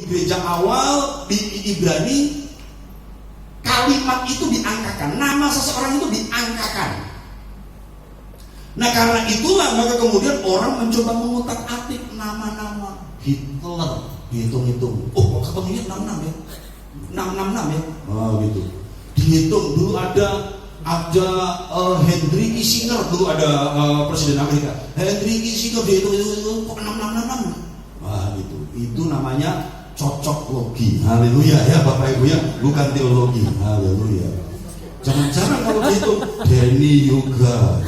Gereja awal di Ibrani, kalimat itu diangkakan, nama seseorang itu diangkakan. Nah karena itulah maka kemudian orang mencoba mengutak-atik nama-nama. Hitler dihitung-hitung, oh kok ketemunya 66 ya, 666 ya, oh gitu. Dihitung dulu ada Henry Kissinger, dulu ada presiden Amerika, Henry Kissinger dihitung kok 6666. Wah gitu, itu namanya cocok logi. Haleluya ya Bapak Ibu ya, bukan teologi. Haleluya. Jangan-jangan kalau dihitung Denny Yoga,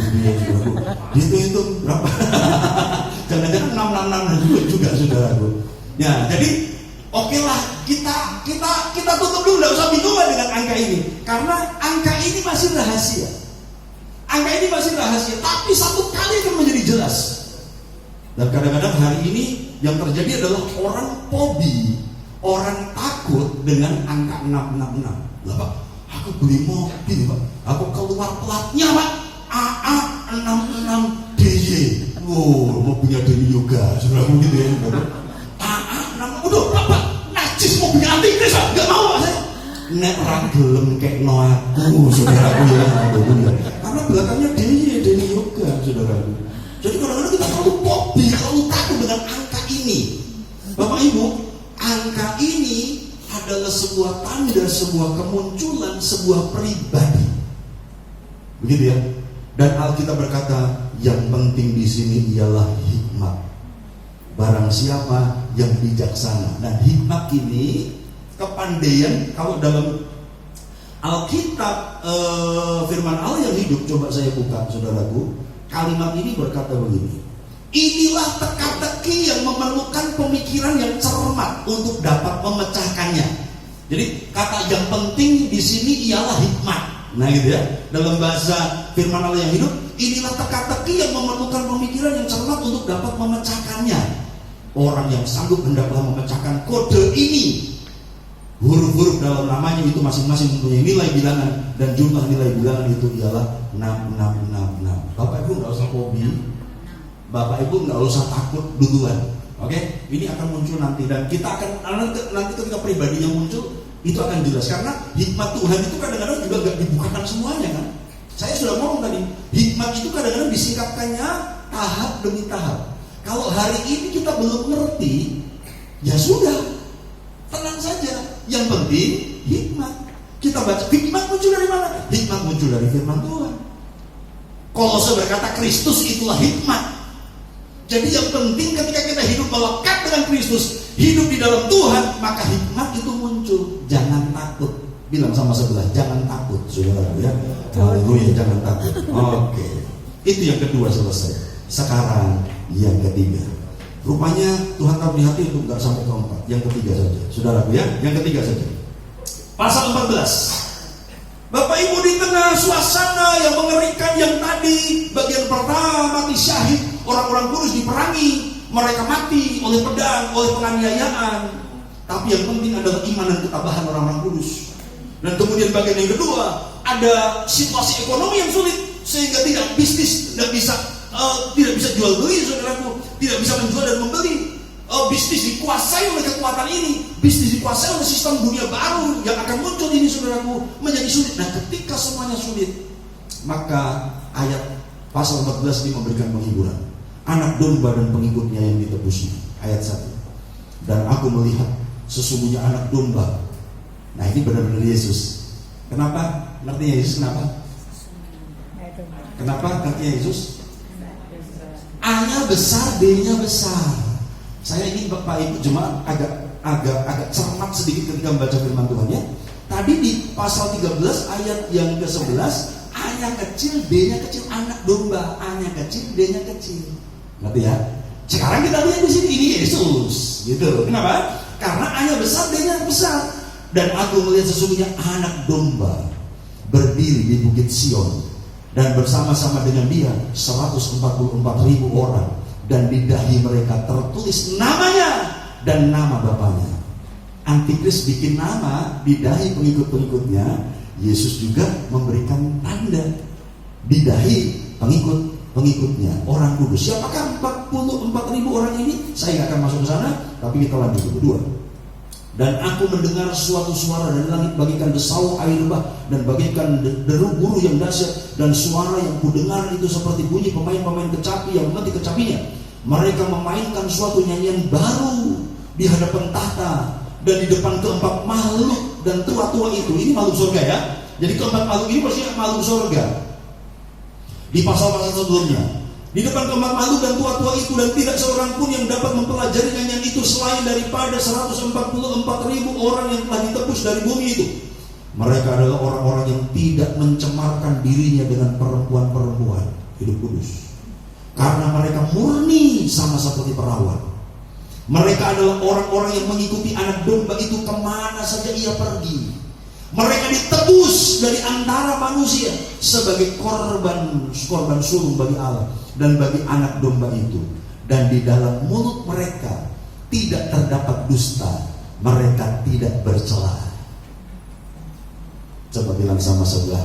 dihitung berapa? Jangan-jangan 666 juga saudaraku. Ya, jadi oke lah kita tutup dulu, nggak usah bingung dengan angka ini, karena angka ini masih rahasia. Angka ini masih rahasia, tapi satu kali akan menjadi jelas. Dan kadang-kadang hari ini yang terjadi adalah orang fobi, orang takut dengan angka 666. Lah Pak, aku beli mobil Pak, aku keluar platnya Pak, AA 66 DY. Wow, mobilnya Denny Yoga, saudara gitu ya. AA 66, udah Pak, najis mobilnya antikris Pak, nggak mau Pak saya. Nek ragelem kayak no aku, saudaraku ya, karena belakangnya Denny Yoga, saudaraku. Jadi kadang-kadang kita terlalu fobi, terlalu takut dengan angka ini. Bapak Ibu, angka ini adalah sebuah tanda, sebuah kemunculan, sebuah pribadi. Begitu ya. Dan Alkitab berkata, yang penting di sini ialah hikmat. Barang siapa yang bijaksana. Dan hikmat ini kepandaian, kalau dalam Alkitab firman Allah yang hidup, coba saya buka saudaraku. Kalimat ini berkata begini, inilah teka-teki yang memerlukan pemikiran yang cermat untuk dapat memecahkannya. Jadi kata yang penting di sini ialah hikmat. Nah gitu ya. Dalam bahasa firman Allah yang hidup, inilah teka-teki yang memerlukan pemikiran yang cermat untuk dapat memecahkannya. Orang yang sanggup hendaklah memecahkan kode ini. Huruf-huruf dalam namanya itu masing-masing mempunyai nilai bilangan, dan jumlah nilai bilangan itu ialah 6666. Bapak Ibu nggak usah fobi, Bapak Ibu nggak usah takut duluan. Oke, ini akan muncul nanti, dan kita akan nanti ketika pribadinya muncul itu akan jelas, karena hikmat Tuhan itu kadang-kadang juga nggak dibukakan semuanya kan. Saya sudah ngomong tadi, hikmat itu kadang-kadang disingkapkannya tahap demi tahap. Kalau hari ini kita belum ngerti, ya sudah, tenang saja. Yang penting hikmat. Kita baca, hikmat muncul dari mana? Hikmat muncul dari firman Tuhan. Kolose berkata Kristus itulah hikmat. Jadi yang penting ketika kita hidup melekat dengan Kristus, hidup di dalam Tuhan, maka hikmat itu muncul. Jangan takut. Bilang sama sebelah, jangan takut, saudara ya. Haleluya, jangan takut. Oke. Itu yang kedua selesai. Sekarang yang ketiga. Rupanya Tuhan tahu di hati untuk nggak sampai keempat. Yang ketiga saja, saudaraku ya. Yang ketiga saja. Pasal 14. Bapak Ibu, di tengah suasana yang mengerikan yang tadi, bagian pertama mati syahid, orang-orang kudus diperangi, mereka mati oleh pedang, oleh penganiayaan. Tapi yang penting adalah iman dan ketabahan orang-orang kudus. Dan kemudian bagian yang kedua, ada situasi ekonomi yang sulit sehingga tidak bisa jual beli, saudaraku, tidak bisa menjual dan membeli. Bisnis dikuasai oleh kekuatan ini, bisnis dikuasai oleh sistem dunia baru yang akan muncul ini, saudaraku, menjadi sulit. Nah, ketika semuanya sulit, maka ayat pasal 14 ini memberikan penghiburan. Anak domba dan pengikutnya yang ditebusnya. Ayat 1. Dan aku melihat sesungguhnya anak domba. Nah, ini benar-benar Yesus. Kenapa? Ngertinya Yesus kenapa? Kenapa ngertinya Yesus? A-nya besar, B-nya besar. Saya ingin Bapak Ibu jemaat agak cermat sedikit ketika membaca firman Tuhan ya. Tadi di pasal 13 ayat yang ke-11, A-nya kecil, B-nya kecil, anak domba. A-nya kecil, B-nya kecil. Ngerti ya? Sekarang kita lihat di sini, ini Yesus. Gitu. Kenapa? Karena A-nya besar, B-nya besar. Dan aku melihat sesungguhnya anak domba berdiri di Bukit Sion, dan bersama-sama dengan dia 144.000 orang, dan di dahi mereka tertulis namanya dan nama Bapaknya. Antikris bikin nama di dahi pengikut-pengikutnya, Yesus juga memberikan tanda di dahi pengikutnya, orang kudus. Siapakah 44.000 orang ini? Saya nggak akan masuk ke sana, tapi kita lanjut kedua. Dan aku mendengar suatu suara dari langit bagaikan desau air bah dan bagaikan deru guru yang dahsyat, dan suara yang kudengar itu seperti bunyi pemain-pemain kecapi yang memetik kecapinya. Mereka memainkan suatu nyanyian baru di hadapan tahta dan di depan keempat makhluk dan tua-tua itu. Ini makhluk surga ya. Jadi keempat makhluk ini maksudnya makhluk surga. Di pasal-pasal sebelumnya, di depan keempat makhluk dan tua-tua itu, dan tidak seorang pun yang dapat mempelajari nyanyian itu selain daripada 144.000 orang yang telah ditebus dari bumi itu. Mereka adalah orang-orang yang tidak mencemarkan dirinya dengan perempuan-perempuan hidup kudus, karena mereka murni sama seperti perawan. Mereka adalah orang-orang yang mengikuti anak domba itu kemana saja ia pergi. Mereka ditebus dari antara manusia sebagai korban sulung bagi Allah dan bagi anak domba itu. Dan di dalam mulut mereka tidak terdapat dusta, mereka tidak bercela. Coba bilang sama sebelah,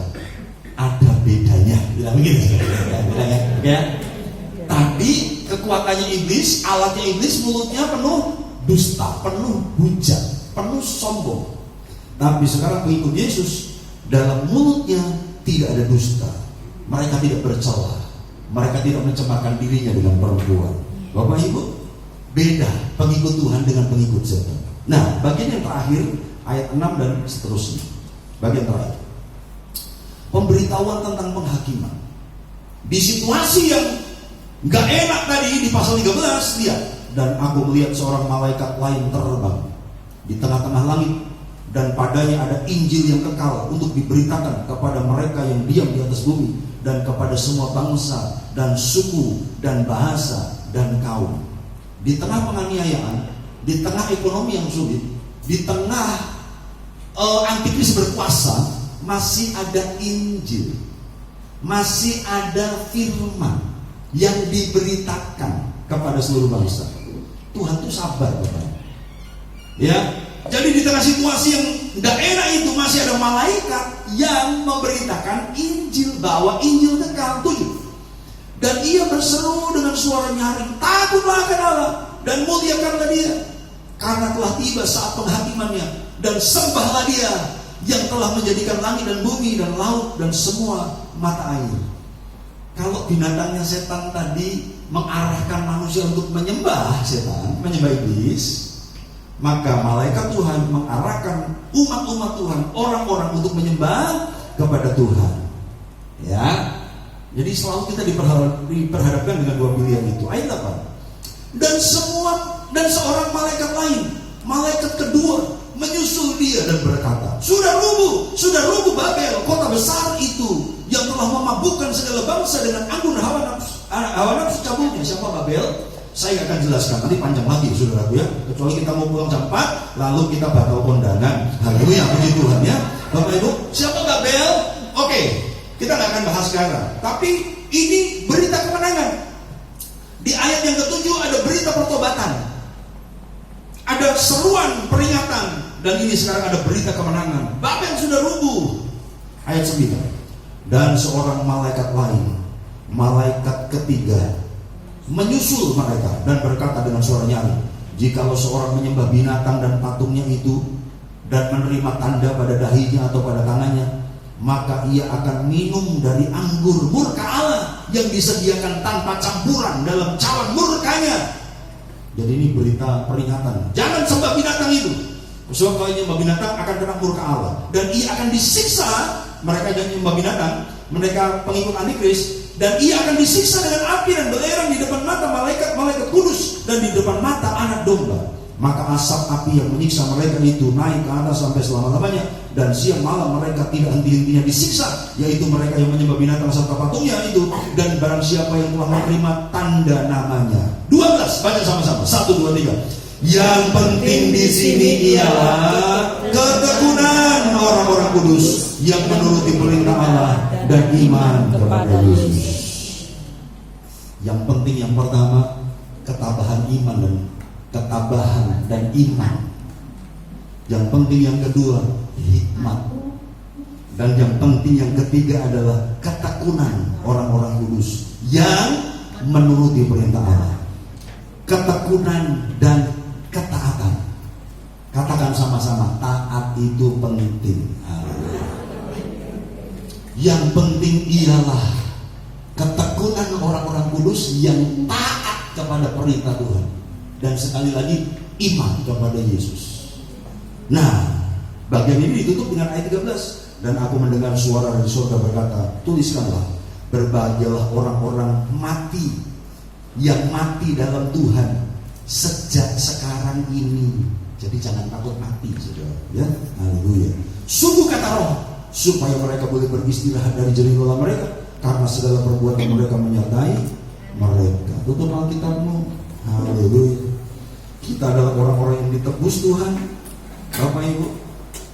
ada bedanya. Bilang begitu ya. Tadi kekuatannya iblis, alatnya iblis, mulutnya penuh dusta, penuh hujat, penuh sombong. Tapi sekarang pengikut Yesus, dalam mulutnya tidak ada dusta. Mereka tidak bercela, mereka tidak mencemarkan dirinya dengan perempuan. Bapak Ibu, beda pengikut Tuhan dengan pengikut setan. Nah, bagian yang terakhir ayat 6 dan seterusnya. Bagian terakhir, pemberitahuan tentang penghakiman. Di situasi yang gak enak tadi di pasal 13, lihat. Dan aku melihat seorang malaikat lain terbang di tengah-tengah langit, dan padanya ada Injil yang kekal untuk diberitakan kepada mereka yang diam di atas bumi, dan kepada semua bangsa dan suku dan bahasa dan kaum. Di tengah penganiayaan, di tengah ekonomi yang sulit, di tengah antikris berkuasa, masih ada Injil, masih ada firman yang diberitakan kepada seluruh bangsa. Tuhan itu sabar, Bapak. Ya, jadi di tengah situasi yang tidak enak itu masih ada malaikat yang memberitakan Injil, bahwa Injil kekal 7. Dan ia berseru dengan suara nyaring, takutlah akan Allah dan muliakanlah Dia, karena telah tiba saat penghakimannya, dan sembahlah Dia yang telah menjadikan langit dan bumi dan laut dan semua mata air. Kalau binatangnya setan tadi mengarahkan manusia untuk menyembah setan, menyembah iblis, maka malaikat Tuhan mengarahkan umat-umat Tuhan, orang-orang untuk menyembah kepada Tuhan. Ya, jadi selalu kita diperhadapkan dengan dua pilihan itu. Ayat 8. Dan seorang malaikat lain, malaikat kedua, menyusul dia dan berkata, sudah rubuh Babel, kota besar itu yang telah memabukkan segala bangsa dengan anggun hawa nafsu cabulnya. Siapa Babel? Saya akan jelaskan, nanti panjang lagi saudaraku ya. Kecuali kita mau pulang jam 4, lalu kita bakal kondangan. Haleluya, puji Tuhan ya. Bapak Ibu, siapa Babel? Oke, kita nggak akan bahas sekarang. Tapi ini berita kemenangan. Di ayat yang ke-7 ada berita pertobatan, ada seruan peringatan, dan ini sekarang ada berita kemenangan. Babel sudah rubuh. Ayat 9. Dan seorang malaikat lain, malaikat ketiga, menyusul mereka dan berkata dengan suara nyaring, jikalau seorang menyembah binatang dan patungnya itu dan menerima tanda pada dahinya atau pada tangannya, maka ia akan minum dari anggur murka Allah yang disediakan tanpa campuran dalam cawan murkanya. Jadi ini berita peringatan, jangan sembah binatang itu, sebab kalau menyembah binatang akan kena murka Allah, dan ia akan disiksa. Mereka yang menyembah binatang, mereka pengikut antikris, dan ia akan disiksa dengan api dan belerang di depan mata malaikat-malaikat kudus dan di depan mata anak domba. Maka asap api yang menyiksa mereka itu naik ke atas sampai selama-lamanya, dan siang malam mereka tidak henti-hentinya disiksa, yaitu mereka yang menyembah binatang serta patungnya itu, dan barang siapa yang telah menerima tanda namanya. 12, baca sama-sama. 1, 2, 3. Yang penting di sini ialah ketekunan orang-orang kudus yang menuruti perintah Allah dan iman kepada Yesus. Yang penting yang pertama, ketabahan iman dan iman. Yang penting yang kedua, hikmat. Dan yang penting yang ketiga adalah ketekunan orang-orang kudus yang menuruti perintah Allah. Ketekunan dan ketaatan. Katakan sama itu penting. Yang penting ialah ketekunan orang-orang kudus yang taat kepada perintah Tuhan, dan sekali lagi iman kepada Yesus. Nah, bagian ini ditutup dengan ayat 13. Dan aku mendengar suara dari surga berkata, tuliskanlah, berbahagialah orang-orang mati yang mati dalam Tuhan sejak sekarang ini. Jadi jangan takut mati, saudara. Ya, haleluya. Sungguh kata Roh, supaya mereka boleh beristirahat dari jerih lelah mereka, karena segala perbuatan mereka menyertai mereka. Tutup Alkitabmu. Haleluya. Kita adalah orang-orang yang ditebus Tuhan. Bapak Ibu,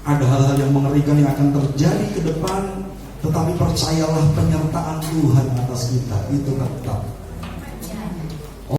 ada hal-hal yang mengerikan yang akan terjadi ke depan, tetapi percayalah penyertaan Tuhan atas kita itu tetap.